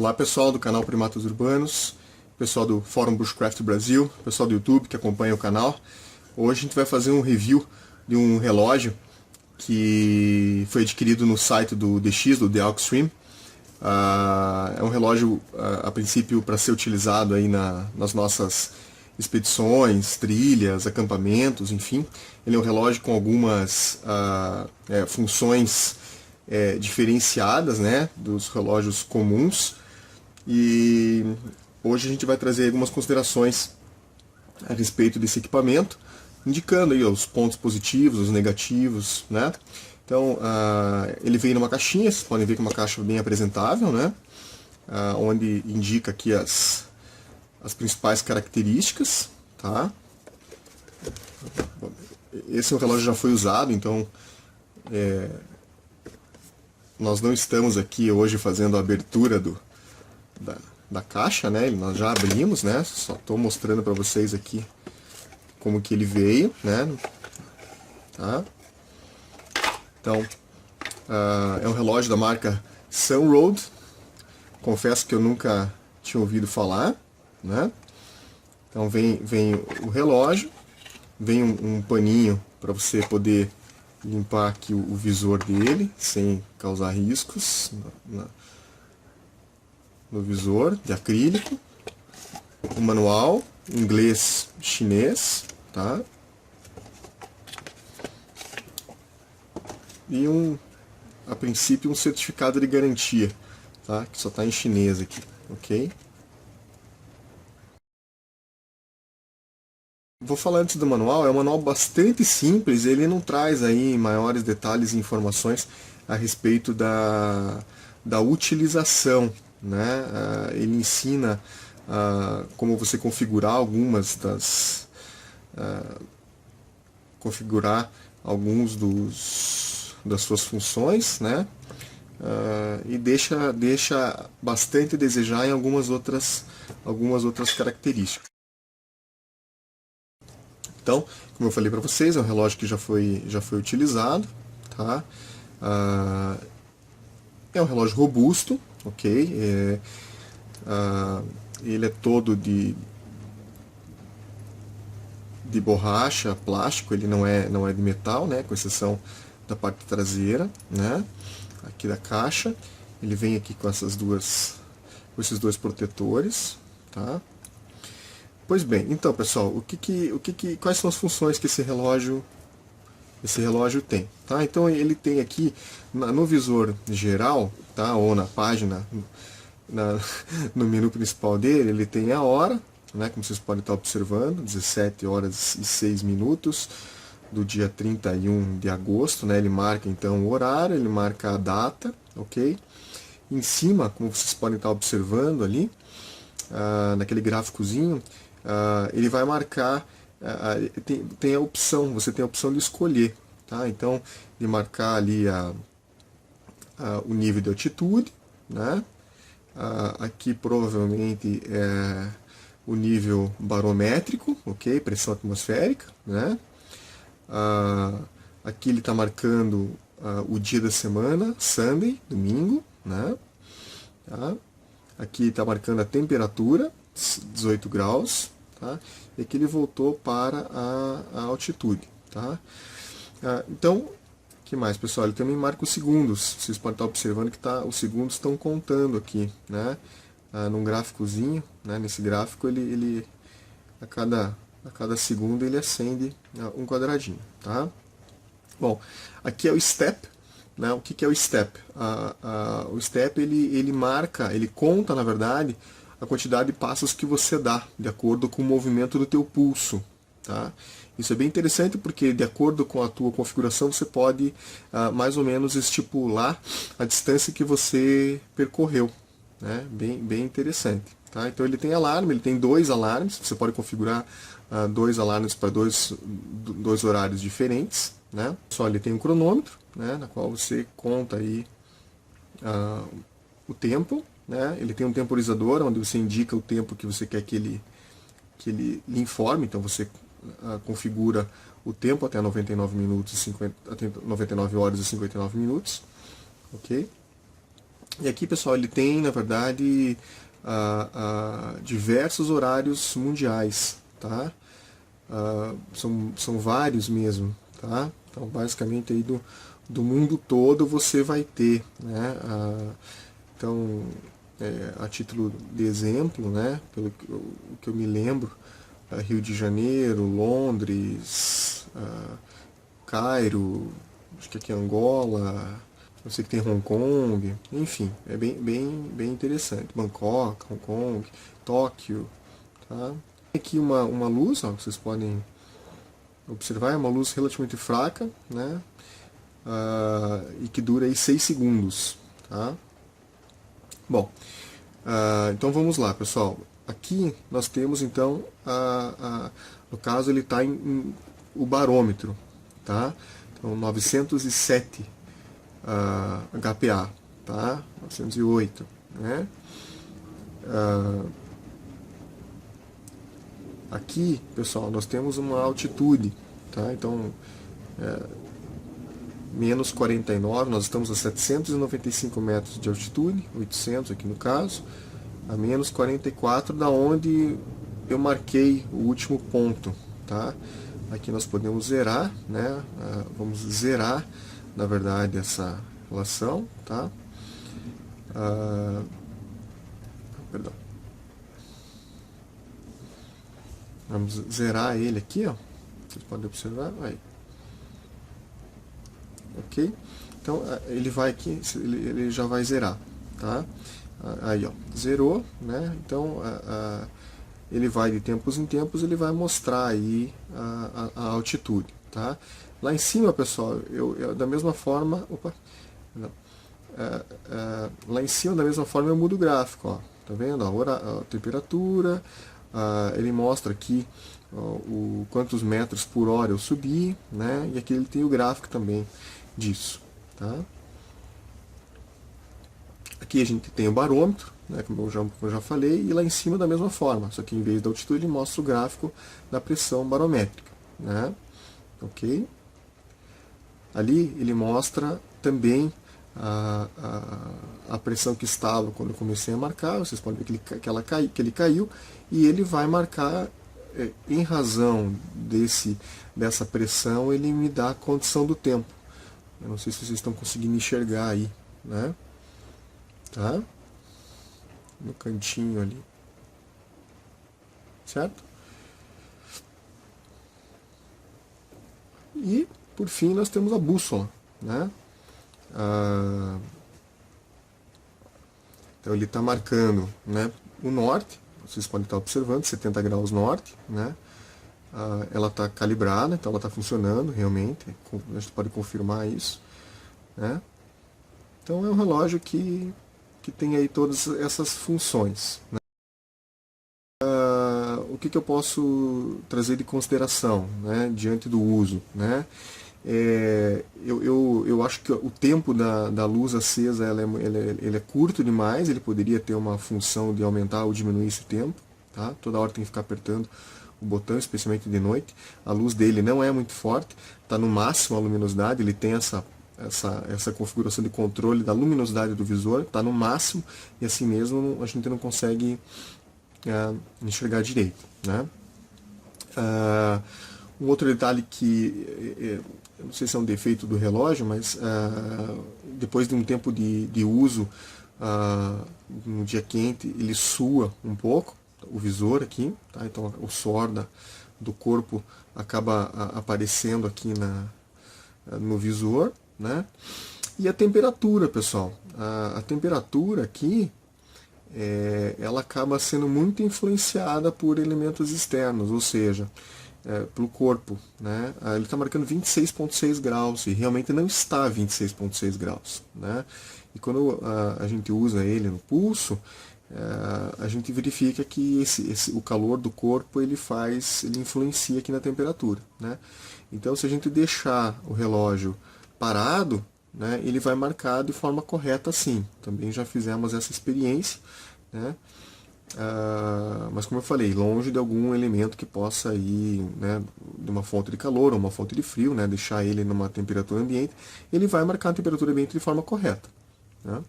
Olá pessoal do canal Primatas Urbanos, pessoal do Fórum Bushcraft Brasil, pessoal do YouTube que acompanha o canal. Hoje a gente vai fazer um review de um relógio que foi adquirido no site do DX, do The Extreme. É um relógio a princípio para ser utilizado aí nas nossas expedições, trilhas, acampamentos, enfim. Ele é um relógio com algumas funções diferenciadas, né, dos relógios comuns. E hoje a gente vai trazer algumas considerações a respeito desse equipamento, indicando aí os pontos positivos, os negativos, né? Então, ele vem numa caixinha, vocês podem ver que é uma caixa bem apresentável, né? Onde indica aqui as principais características, tá? Esse relógio já foi usado, então nós não estamos aqui hoje fazendo a abertura da caixa, né? Nós já abrimos, né? Só estou mostrando para vocês aqui como que ele veio, né? Tá? Então, é um relógio da marca Sunroad. Confesso que eu nunca tinha ouvido falar, né? Então vem o relógio, vem um paninho para você poder limpar aqui o visor dele sem causar riscos no visor de acrílico, um manual inglês chinês, tá? E a princípio um certificado de garantia, tá? Que só está em chinês aqui, ok? Vou falar antes do manual. É um manual bastante simples, ele não traz aí maiores detalhes e informações a respeito da utilização, né? Ele ensina como você configurar alguns das suas funções, né? E deixa bastante a desejar em algumas outras características. Então, como eu falei para vocês, é um relógio que já foi utilizado, tá? É um relógio robusto, ok? Ele é todo de borracha, plástico, ele não é de metal, né? Com exceção da parte traseira, né? Aqui da caixa, ele vem aqui com esses dois protetores, tá? Pois bem, então pessoal, quais são as funções que esse relógio tem, tá? Então ele tem aqui no visor geral, tá? Ou na página, no menu principal dele, ele tem a hora, né? Como vocês podem estar observando, 17 horas e 6 minutos do dia 31 de agosto, né? Ele marca então o horário, ele marca a data, ok? Em cima, como vocês podem estar observando ali, naquele gráficozinho, ele vai marcar, tem a opção, você tem a opção de escolher, tá? Então, de marcar ali o nível de altitude, né? Aqui provavelmente é o nível barométrico, ok? Pressão atmosférica, né? Aqui ele está marcando o dia da semana, Sunday, domingo, né? Tá? Aqui está marcando a temperatura, 18 graus, tá? E aqui ele voltou para a altitude, tá? Então, o que mais, pessoal? Ele também marca os segundos. Vocês podem estar observando que os segundos estão contando aqui, né? Num gráficozinho, né? Nesse gráfico ele a cada segundo ele acende um quadradinho, tá? Bom, aqui é o step, né? O que é o step? O step ele marca, ele conta, na verdade, a quantidade de passos que você dá, de acordo com o movimento do teu pulso, tá? Isso é bem interessante porque, de acordo com a tua configuração, você pode mais ou menos estipular a distância que você percorreu, né? Bem interessante, tá? Então ele tem alarme, ele tem 2 alarmes, você pode configurar 2 alarmes para dois horários diferentes, né? Só ele tem um cronômetro, né? Na qual você conta aí o tempo, né? Ele tem um temporizador, onde você indica o tempo que você quer que ele lhe informe. Então você configura o tempo até 99 horas e 59 minutos, ok? E aqui, pessoal, ele tem, na verdade, diversos horários mundiais, tá? São vários mesmo, tá? Então, basicamente, aí do mundo todo você vai ter, né? Então, a título de exemplo, né? Pelo que eu me lembro, Rio de Janeiro, Londres, Cairo, acho que aqui é Angola, eu sei que tem Hong Kong, enfim, é bem interessante. Bangkok, Hong Kong, Tóquio, tá? Tem aqui uma luz, ó, que vocês podem observar, é uma luz relativamente fraca, né? E que dura aí 6 segundos, tá? Bom, então vamos lá, pessoal. Aqui nós temos então, no caso ele está em o barômetro, tá? Então 907 HPA, tá? 908, né? Aqui, pessoal, nós temos uma altitude, tá? Então, menos 49, nós estamos a 795 metros de altitude, 800 aqui no caso, a menos 44, da onde eu marquei o último ponto, tá? Aqui nós podemos zerar, né? Vamos zerar, na verdade, essa relação, tá? Perdão. Vamos zerar ele aqui, ó. Vocês podem observar, aí. Ok? Então ele vai aqui, ele já vai zerar, tá? Aí, ó, zerou, né? Então ele vai de tempos em tempos, ele vai mostrar aí a altitude, tá? Lá em cima, pessoal, eu da mesma forma, opa, não, lá em cima da mesma forma eu mudo o gráfico, ó, tá vendo? A temperatura, ele mostra aqui o quantos metros por hora eu subi, né? E aqui ele tem o gráfico também disso, tá? Aqui a gente tem o barômetro, né, como eu já falei, e lá em cima da mesma forma, só que em vez da altitude ele mostra o gráfico da pressão barométrica, né? Ok? Ali ele mostra também a pressão que estava quando eu comecei a marcar, vocês podem ver que ele caiu, e ele vai marcar, em razão dessa pressão, ele me dá a condição do tempo. Eu não sei se vocês estão conseguindo enxergar aí, né? Tá? No cantinho ali. Certo? E, por fim, nós temos a bússola, né? Então ele está marcando, né, o norte, vocês podem estar observando, 70 graus norte, né? Ela está calibrada, então ela está funcionando realmente, a gente pode confirmar isso, né? Então é um relógio que tem aí todas essas funções, né? O que eu posso trazer de consideração, né, diante do uso, né? Eu acho que o tempo da luz acesa ele é curto demais, ele poderia ter uma função de aumentar ou diminuir esse tempo, tá? Toda hora tem que ficar apertando o botão, especialmente de noite. A luz dele não é muito forte, está no máximo a luminosidade, ele tem essa configuração de controle da luminosidade do visor, está no máximo, e assim mesmo a gente não consegue enxergar direito, né? Um outro detalhe que eu não sei se é um defeito do relógio, mas depois de um tempo de uso, no dia quente, ele sua um pouco, o visor aqui, tá? Então o suor do corpo acaba aparecendo aqui no visor, né? E a temperatura, pessoal, a temperatura aqui, ela acaba sendo muito influenciada por elementos externos, ou seja, pelo corpo, né? Ele está marcando 26,6 graus e realmente não está 26,6 graus, né? E quando a gente usa ele no pulso, a gente verifica que o calor do corpo ele influencia aqui na temperatura, né? Então, se a gente deixar o relógio parado, né, ele vai marcar de forma correta, sim. Também já fizemos essa experiência, né? Mas como eu falei, longe de algum elemento que possa ir, né, de uma fonte de calor ou uma fonte de frio, né, deixar ele numa temperatura ambiente, ele vai marcar a temperatura ambiente de forma correta, né?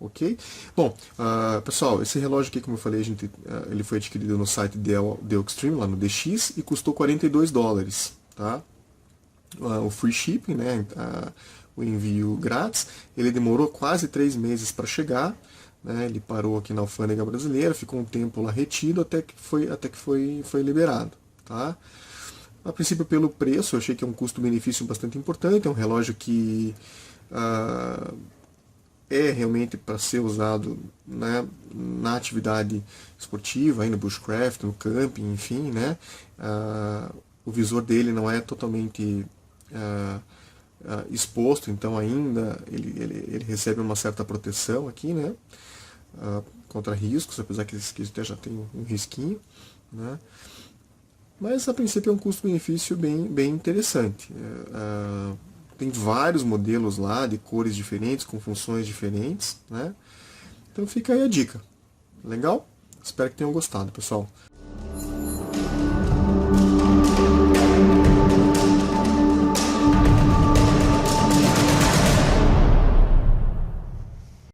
Ok? Bom, pessoal, esse relógio aqui, como eu falei, ele foi adquirido no site Dell Extreme, lá no DX, e custou $42, tá? O free shipping, né? O envio grátis, ele demorou quase 3 meses para chegar, né? Ele parou aqui na alfândega brasileira, ficou um tempo lá retido até que foi liberado, tá? A princípio, pelo preço, eu achei que é um custo-benefício bastante importante, é um relógio que é realmente para ser usado, né, na atividade esportiva, aí no bushcraft, no camping, enfim, né? O visor dele não é totalmente exposto, então ainda ele recebe uma certa proteção aqui, né? Contra riscos, apesar que esse aqui até já tem um risquinho, né? Mas a princípio é um custo-benefício bem interessante. Tem vários modelos lá, de cores diferentes, com funções diferentes, né? Então fica aí a dica. Legal? Espero que tenham gostado, pessoal.